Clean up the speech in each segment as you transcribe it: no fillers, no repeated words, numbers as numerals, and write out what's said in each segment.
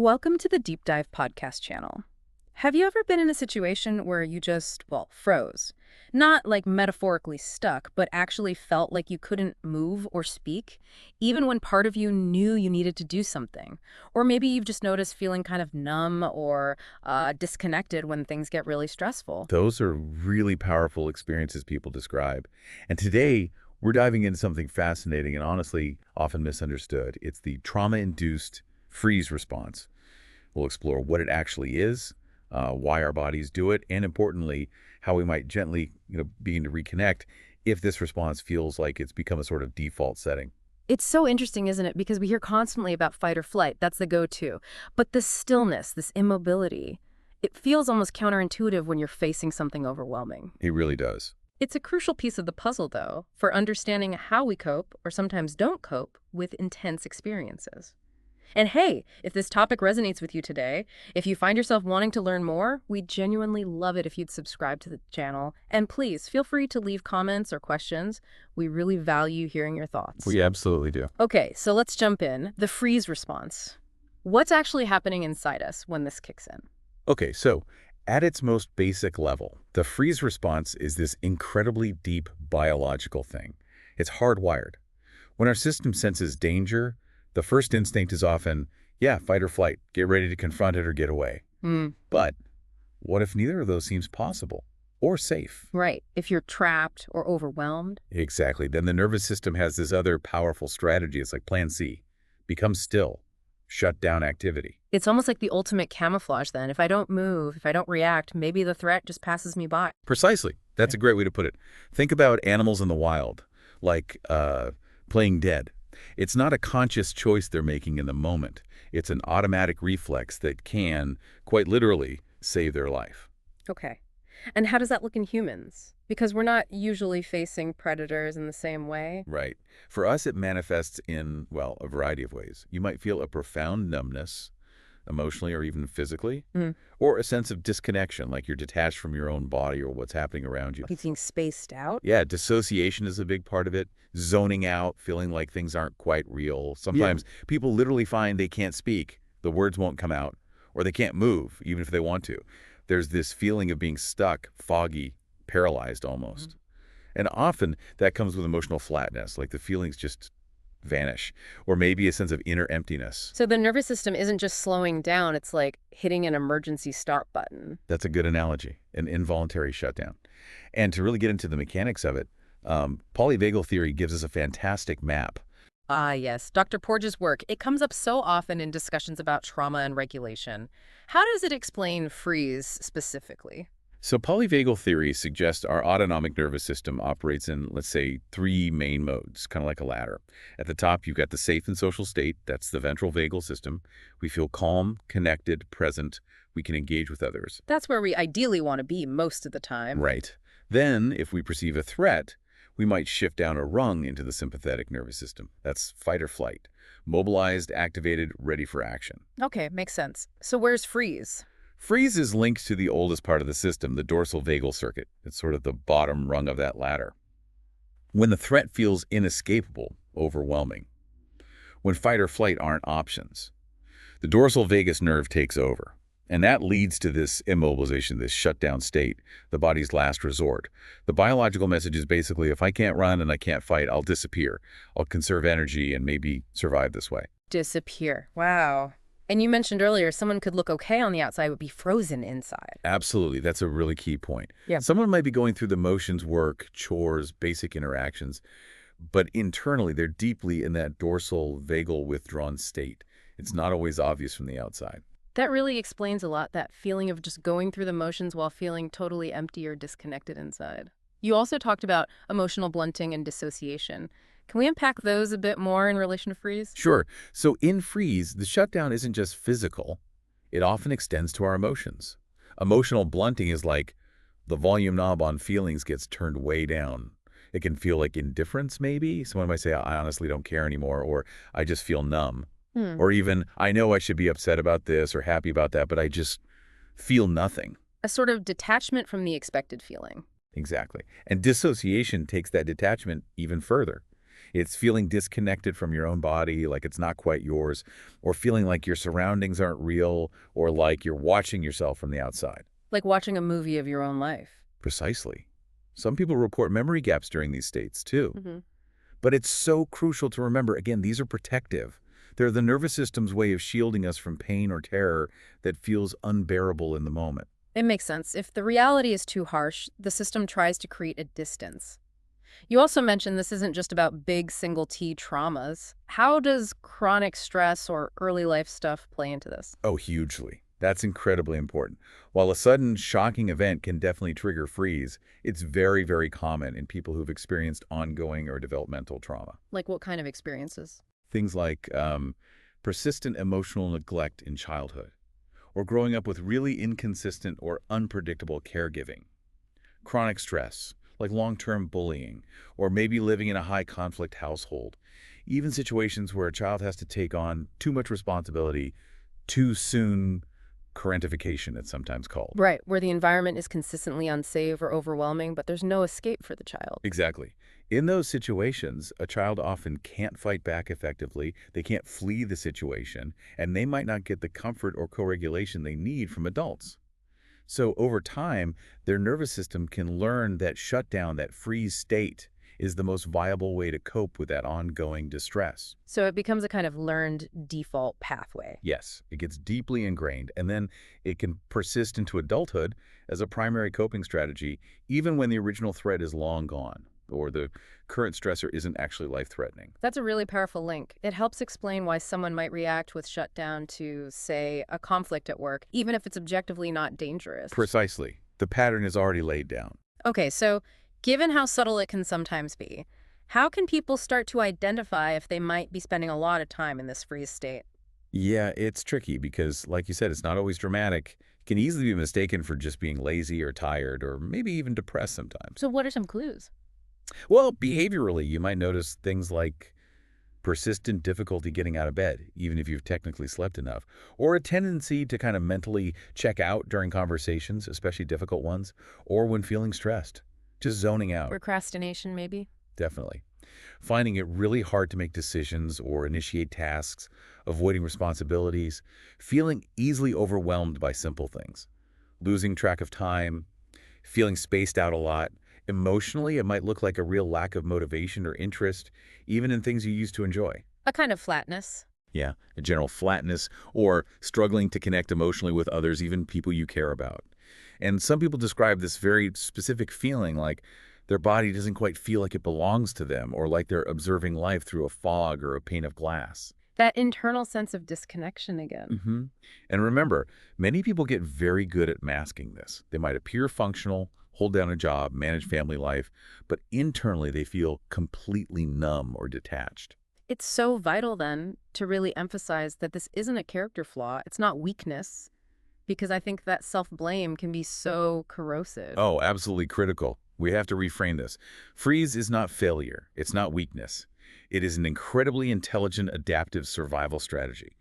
Welcome to the Deep Dive podcast channel. Have you ever been in a situation where you just, well, froze? Not like metaphorically stuck, but actually felt like you couldn't move or speak, even when part of you knew you needed to do something? Or maybe you've just noticed feeling kind of numb or disconnected when things get really stressful. Those are really powerful experiences people describe. And today, we're diving into something fascinating and honestly often misunderstood. It's the trauma-induced freeze response. We'll explore what it actually is, why our bodies do it, and importantly, how we might gently begin to reconnect if this response feels like it's become a sort of default setting. It's so interesting, isn't it? Because we hear constantly about fight or flight. That's the go-to. But this stillness, this immobility, it feels almost counterintuitive when you're facing something overwhelming. It really does. It's a crucial piece of the puzzle, though, for understanding how we cope, or sometimes don't cope, with intense experiences. And hey, if this topic resonates with you today, if you find yourself wanting to learn more, we'd genuinely love it if you'd subscribe to the channel. And please, feel free to leave comments or questions. We really value hearing your thoughts. We absolutely do. Okay, so let's jump in. The freeze response. What's actually happening inside us when this kicks in? Okay, so at its most basic level, the freeze response is this incredibly deep biological thing. It's hardwired. When our system senses danger, the first instinct is often, yeah, fight or flight, get ready to confront it or get away. But what if neither of those seems possible or safe? Right. If you're trapped or overwhelmed. Exactly. Then the nervous system has this other powerful strategy. It's like plan C, become still, shut down activity. It's almost like the ultimate camouflage then. If I don't move, if I don't react, maybe the threat just passes me by. Precisely. That's a great way to put it. Think about animals in the wild, like playing dead. It's not a conscious choice they're making in the moment. It's an automatic reflex that can, quite literally, save their life. Okay. And how does that look in humans? Because we're not usually facing predators in the same way. Right. For us, it manifests in, well, a variety of ways. You might feel a profound numbness, emotionally or even physically, or a sense of disconnection, like you're detached from your own body or what's happening around you. Being spaced out? Yeah, dissociation is a big part of it. Zoning out, feeling like things aren't quite real. Sometimes people literally find they can't speak, the words won't come out, or they can't move, even if they want to. There's this feeling of being stuck, foggy, paralyzed almost. And often that comes with emotional flatness, like the feelings just vanish, or maybe a sense of inner emptiness. So the nervous system isn't just slowing down, it's like hitting an emergency start button. That's a good analogy, an involuntary shutdown. And to really get into the mechanics of it, polyvagal theory gives us a fantastic map. Ah, yes. Dr. Porges' work. It comes up so often in discussions about trauma and regulation. How does it explain freeze specifically? So polyvagal theory suggests our autonomic nervous system operates in, let's say, three main modes, kind of like a ladder. At the top, you've got the safe and social state. That's the ventral vagal system. We feel calm, connected, present. We can engage with others. That's where we ideally want to be most of the time. Right. Then, if we perceive a threat, we might shift down a rung into the sympathetic nervous system. That's fight or flight. Mobilized, activated, ready for action. Okay, makes sense. So where's freeze? Freeze is linked to the oldest part of the system, the dorsal vagal circuit. It's sort of the bottom rung of that ladder. When the threat feels inescapable, overwhelming. When fight or flight aren't options. The dorsal vagus nerve takes over. And that leads to this immobilization, this shutdown state, the body's last resort. The biological message is basically, if I can't run and I can't fight, I'll disappear. I'll conserve energy and maybe survive this way. Disappear. Wow. And you mentioned earlier, someone could look okay on the outside, but be frozen inside. Absolutely. That's a really key point. Yeah. Someone might be going through the motions, work, chores, basic interactions, but internally they're deeply in that dorsal vagal withdrawn state. It's not always obvious from the outside. That really explains a lot, that feeling of just going through the motions while feeling totally empty or disconnected inside. You also talked about emotional blunting and dissociation. Can we unpack those a bit more in relation to freeze? Sure. So in freeze, the shutdown isn't just physical. It often extends to our emotions. Emotional blunting is like the volume knob on feelings gets turned way down. It can feel like indifference, maybe. Someone might say, I honestly don't care anymore, or I just feel numb. Or even, I know I should be upset about this or happy about that, but I just feel nothing. A sort of detachment from the expected feeling. Exactly. And dissociation takes that detachment even further. It's feeling disconnected from your own body, like it's not quite yours, or feeling like your surroundings aren't real, or like you're watching yourself from the outside. Like watching a movie of your own life. Precisely. Some people report memory gaps during these states, too. Hmm. But it's so crucial to remember, again, these are protective. They're the nervous system's way of shielding us from pain or terror that feels unbearable in the moment. It makes sense. If the reality is too harsh, the system tries to create a distance. You also mentioned this isn't just about big single T traumas. How does chronic stress or early life stuff play into this? Oh, hugely. That's incredibly important. While a sudden, shocking event can definitely trigger freeze, it's very, very common in people who've experienced ongoing or developmental trauma. Like what kind of experiences? Things like persistent emotional neglect in childhood, or growing up with really inconsistent or unpredictable caregiving. Chronic stress, like long-term bullying, or maybe living in a high-conflict household. Even situations where a child has to take on too much responsibility too soon, parentification, it's sometimes called. Right, where the environment is consistently unsafe or overwhelming, but there's no escape for the child. Exactly. In those situations, a child often can't fight back effectively, they can't flee the situation, and they might not get the comfort or co-regulation they need from adults. So over time, their nervous system can learn that shutdown, that freeze state, is the most viable way to cope with that ongoing distress. So it becomes a kind of learned default pathway. Yes, it gets deeply ingrained, and then it can persist into adulthood as a primary coping strategy, even when the original threat is long gone, or the current stressor isn't actually life-threatening. That's a really powerful link. It helps explain why someone might react with shutdown to, say, a conflict at work, even if it's objectively not dangerous. Precisely. The pattern is already laid down. Okay, so given how subtle it can sometimes be, how can people start to identify if they might be spending a lot of time in this freeze state? Yeah, it's tricky because, like you said, it's not always dramatic. It can easily be mistaken for just being lazy or tired or maybe even depressed sometimes. So what are some clues? Well, behaviorally, you might notice things like persistent difficulty getting out of bed, even if you've technically slept enough, or a tendency to kind of mentally check out during conversations, especially difficult ones, or when feeling stressed, just zoning out. Procrastination, maybe? Definitely. Finding it really hard to make decisions or initiate tasks, avoiding responsibilities, feeling easily overwhelmed by simple things, losing track of time, feeling spaced out a lot. Emotionally, it might look like a real lack of motivation or interest, even in things you used to enjoy. A kind of flatness. Yeah, a general flatness or struggling to connect emotionally with others, even people you care about. And some people describe this very specific feeling like their body doesn't quite feel like it belongs to them or like they're observing life through a fog or a pane of glass. That internal sense of disconnection again. Hmm. And remember, many people get very good at masking this. They might appear functional, hold down a job, manage family life, but internally they feel completely numb or detached. It's so vital then to really emphasize that this isn't a character flaw. It's not weakness, because I think that self-blame can be so corrosive. Oh, absolutely critical. We have to reframe this. Freeze is not failure. It's not weakness. It is an incredibly intelligent, adaptive survival strategy.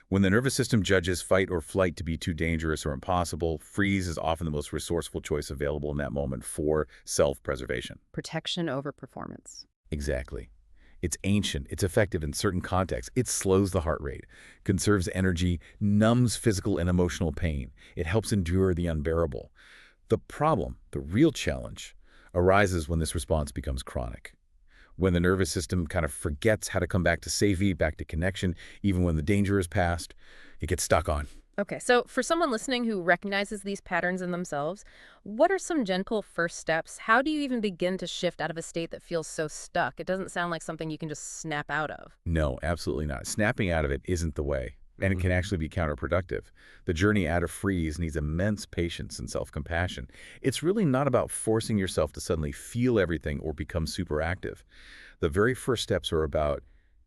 When the nervous system judges fight or flight to be too dangerous or impossible, freeze is often the most resourceful choice available in that moment for self-preservation. Protection over performance. Exactly. It's ancient, it's effective in certain contexts. It slows the heart rate, conserves energy, numbs physical and emotional pain. It helps endure the unbearable. The problem, the real challenge, arises when this response becomes chronic. When the nervous system kind of forgets how to come back to safety, back to connection, even when the danger is past, it gets stuck on. Okay, so for someone listening who recognizes these patterns in themselves, what are some gentle first steps? How do you even begin to shift out of a state that feels so stuck? It doesn't sound like something you can just snap out of. No, absolutely not. Snapping out of it isn't the way, and it can actually be counterproductive. The journey out of freeze needs immense patience and self-compassion. It's really not about forcing yourself to suddenly feel everything or become super active. The very first steps are about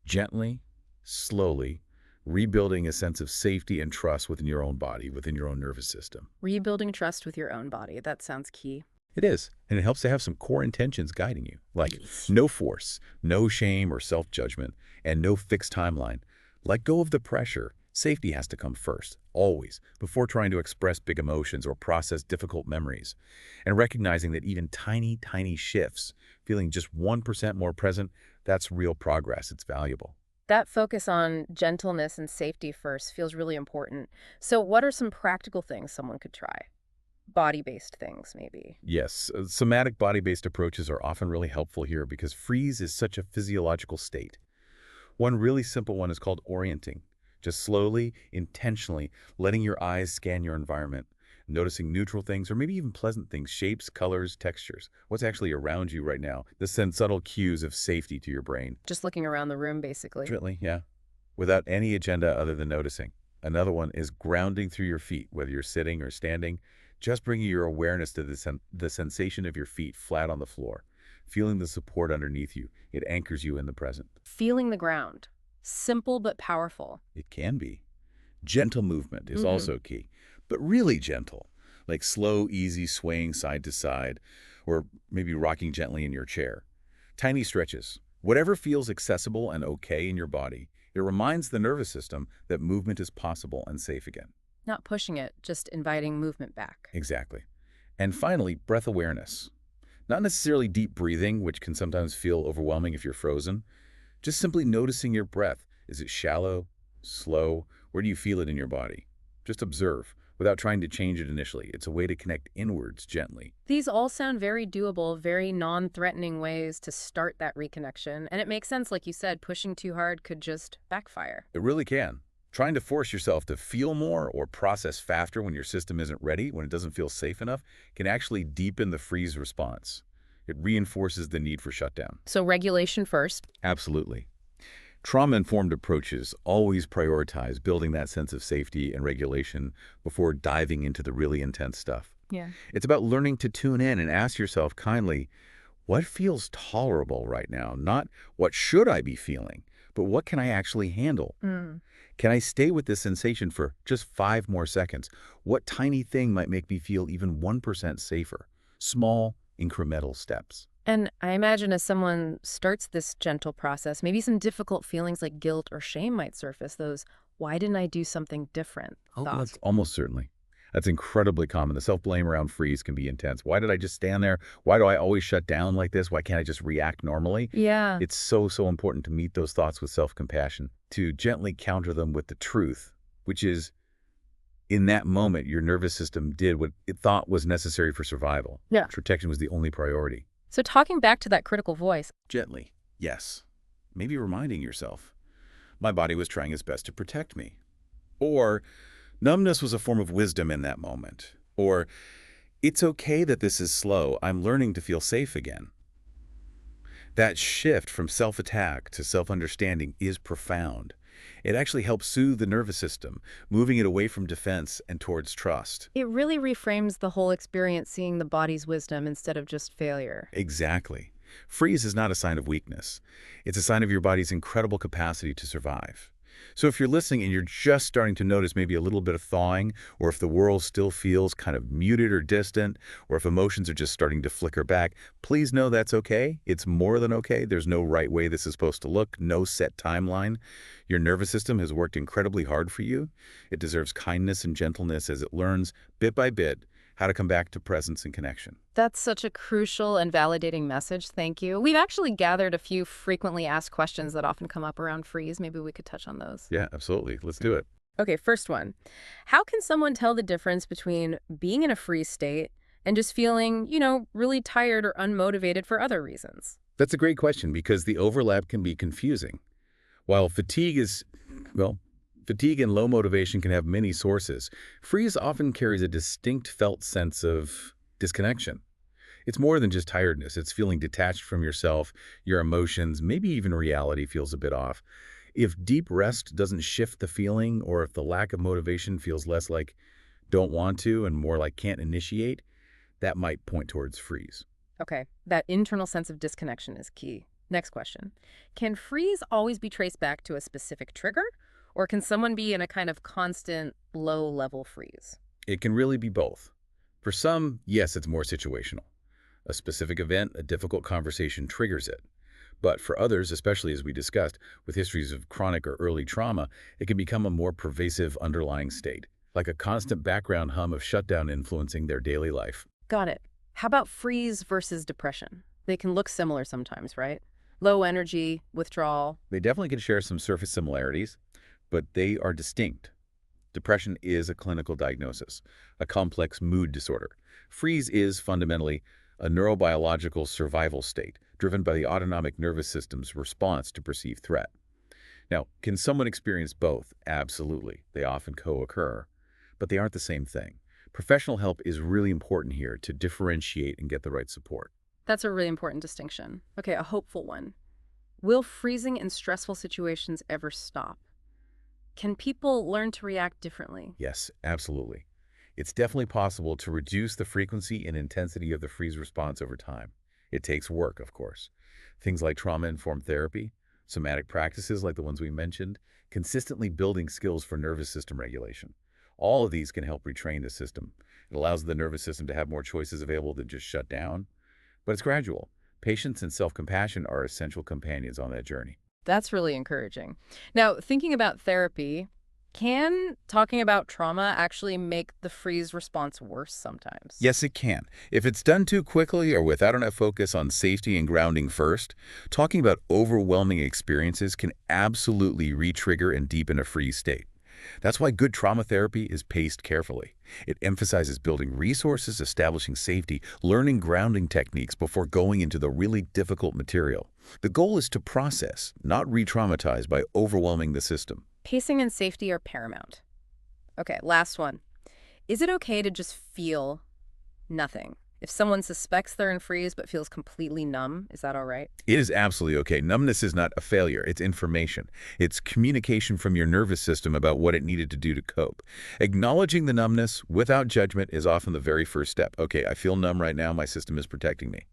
gently, slowly, rebuilding a sense of safety and trust within your own body, within your own nervous system. Rebuilding trust with your own body. That sounds key. It is, and it helps to have some core intentions guiding you, like no force, no shame or self-judgment, and no fixed timeline. Let go of the pressure. Safety has to come first, always, before trying to express big emotions or process difficult memories. And recognizing that even tiny, tiny shifts, feeling just 1% more present, That's real progress. It's valuable. That focus on gentleness and safety first feels really important. So what are some practical things someone could try? Body-based things, maybe. Yes, somatic body-based approaches are often really helpful here because freeze is such a physiological state. One really simple one is called orienting. Just slowly, intentionally, letting your eyes scan your environment, noticing neutral things or maybe even pleasant things, shapes, colors, textures, what's actually around you right now. This sends subtle cues of safety to your brain. Just looking around the room, basically. Gently, yeah, without any agenda other than noticing. Another one is grounding through your feet, whether you're sitting or standing, just bringing your awareness to the sensation of your feet flat on the floor, feeling the support underneath you. It anchors you in the present. Feeling the ground. Simple but powerful. It can be. Gentle movement is also key, but really gentle, like slow, easy swaying side to side, or maybe rocking gently in your chair. Tiny stretches. Whatever feels accessible and okay in your body, it reminds the nervous system that movement is possible and safe again. Not pushing it, just inviting movement back. Exactly. And finally, breath awareness. Not necessarily deep breathing, which can sometimes feel overwhelming if you're frozen. Just simply noticing your breath. Is it shallow, slow? Where do you feel it in your body? Just observe, without trying to change it initially. It's a way to connect inwards gently. These all sound very doable, very non-threatening ways to start that reconnection. And it makes sense, like you said, pushing too hard could just backfire. It really can. Trying to force yourself to feel more or process faster when your system isn't ready, when it doesn't feel safe enough, can actually deepen the freeze response. It reinforces the need for shutdown. So regulation first. Absolutely. Trauma-informed approaches always prioritize building that sense of safety and regulation before diving into the really intense stuff. Yeah. It's about learning to tune in and ask yourself kindly, what feels tolerable right now? Not what should I be feeling, but what can I actually handle? Can I stay with this sensation for just 5 more seconds? What tiny thing might make me feel even 1% safer? Small, incremental steps. And I imagine as someone starts this gentle process, maybe some difficult feelings like guilt or shame might surface. Those, why didn't I do something different thoughts. That's almost certainly. That's incredibly common. The self-blame around freeze can be intense. Why did I just stand there? Why do I always shut down like this? Why can't I just react normally? Yeah. It's so important to meet those thoughts with self-compassion, to gently counter them with the truth, which is, in that moment, your nervous system did what it thought was necessary for survival. Yeah. Protection was the only priority. So talking back to that critical voice. Gently, yes. Maybe reminding yourself, my body was trying its best to protect me. Or, numbness was a form of wisdom in that moment. Or, it's okay that this is slow. I'm learning to feel safe again. That shift from self-attack to self-understanding is profound. It actually helps soothe the nervous system, moving it away from defense and towards trust. It really reframes the whole experience, seeing the body's wisdom instead of just failure. Exactly. Freeze is not a sign of weakness. It's a sign of your body's incredible capacity to survive. So if you're listening and you're just starting to notice maybe a little bit of thawing, or if the world still feels kind of muted or distant, or if emotions are just starting to flicker back, please know that's okay. It's more than okay. There's no right way this is supposed to look, no set timeline. Your nervous system has worked incredibly hard for you. It deserves kindness and gentleness as it learns, bit by bit, how to come back to presence and connection. That's such a crucial and validating message. Thank you. We've actually gathered a few frequently asked questions that often come up around freeze. Maybe we could touch on those. Yeah, absolutely. Let's do it. Okay, first one. How can someone tell the difference between being in a freeze state and just feeling, really tired or unmotivated for other reasons? That's a great question because the overlap can be confusing. While fatigue and low motivation can have many sources, freeze often carries a distinct felt sense of disconnection. It's more than just tiredness. It's feeling detached from yourself, your emotions, maybe even reality feels a bit off. If deep rest doesn't shift the feeling, or if the lack of motivation feels less like don't want to and more like can't initiate, that might point towards freeze. Okay, that internal sense of disconnection is key. Next question. Can freeze always be traced back to a specific trigger? Or can someone be in a kind of constant low-level freeze? It can really be both. For some, yes, it's more situational. A specific event, a difficult conversation triggers it. But for others, especially as we discussed, with histories of chronic or early trauma, it can become a more pervasive underlying state, like a constant background hum of shutdown influencing their daily life. Got it. How about freeze versus depression? They can look similar sometimes, right? Low energy, withdrawal. They definitely can share some surface similarities, but they are distinct. Depression is a clinical diagnosis, a complex mood disorder. Freeze is fundamentally a neurobiological survival state driven by the autonomic nervous system's response to perceived threat. Now, can someone experience both? Absolutely. They often co-occur, but they aren't the same thing. Professional help is really important here to differentiate and get the right support. That's a really important distinction. Okay, a hopeful one. Will freezing in stressful situations ever stop? Can people learn to react differently? Yes, absolutely. It's definitely possible to reduce the frequency and intensity of the freeze response over time. It takes work, of course. Things like trauma-informed therapy, somatic practices like the ones we mentioned, consistently building skills for nervous system regulation. All of these can help retrain the system. It allows the nervous system to have more choices available than just shut down. But it's gradual. Patience and self-compassion are essential companions on that journey. That's really encouraging. Now, thinking about therapy, can talking about trauma actually make the freeze response worse sometimes? Yes, it can. If it's done too quickly or without enough focus on safety and grounding first, talking about overwhelming experiences can absolutely re-trigger and deepen a freeze state. That's why good trauma therapy is paced carefully. It emphasizes building resources, establishing safety, learning grounding techniques before going into the really difficult material. The goal is to process, not re-traumatize by overwhelming the system. Pacing and safety are paramount. Okay, last one. Is it okay to just feel nothing? If someone suspects they're in freeze but feels completely numb, is that all right? It is absolutely okay. Numbness is not a failure. It's information. It's communication from your nervous system about what it needed to do to cope. Acknowledging the numbness without judgment is often the very first step. Okay, I feel numb right now. My system is protecting me.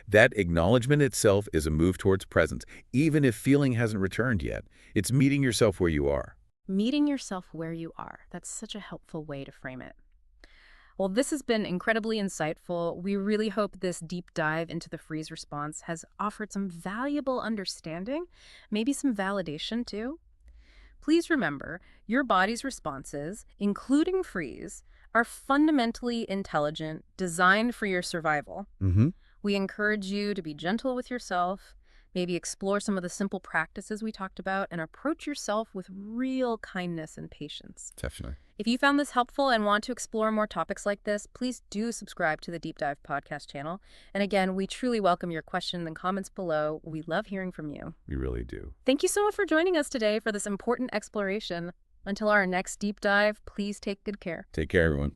That acknowledgement itself is a move towards presence, even if feeling hasn't returned yet. It's meeting yourself where you are. Meeting yourself where you are. That's such a helpful way to frame it. Well, this has been incredibly insightful. We really hope this deep dive into the freeze response has offered some valuable understanding, maybe some validation too. Please remember, your body's responses, including freeze, are fundamentally intelligent, designed for your survival. We encourage you to be gentle with yourself, maybe explore some of the simple practices we talked about, and approach yourself with real kindness and patience. Definitely. If you found this helpful and want to explore more topics like this, please do subscribe to the Deep Dive podcast channel. And again, we truly welcome your questions and comments below. We love hearing from you. We really do. Thank you so much for joining us today for this important exploration. Until our next deep dive, please take good care. Take care, everyone.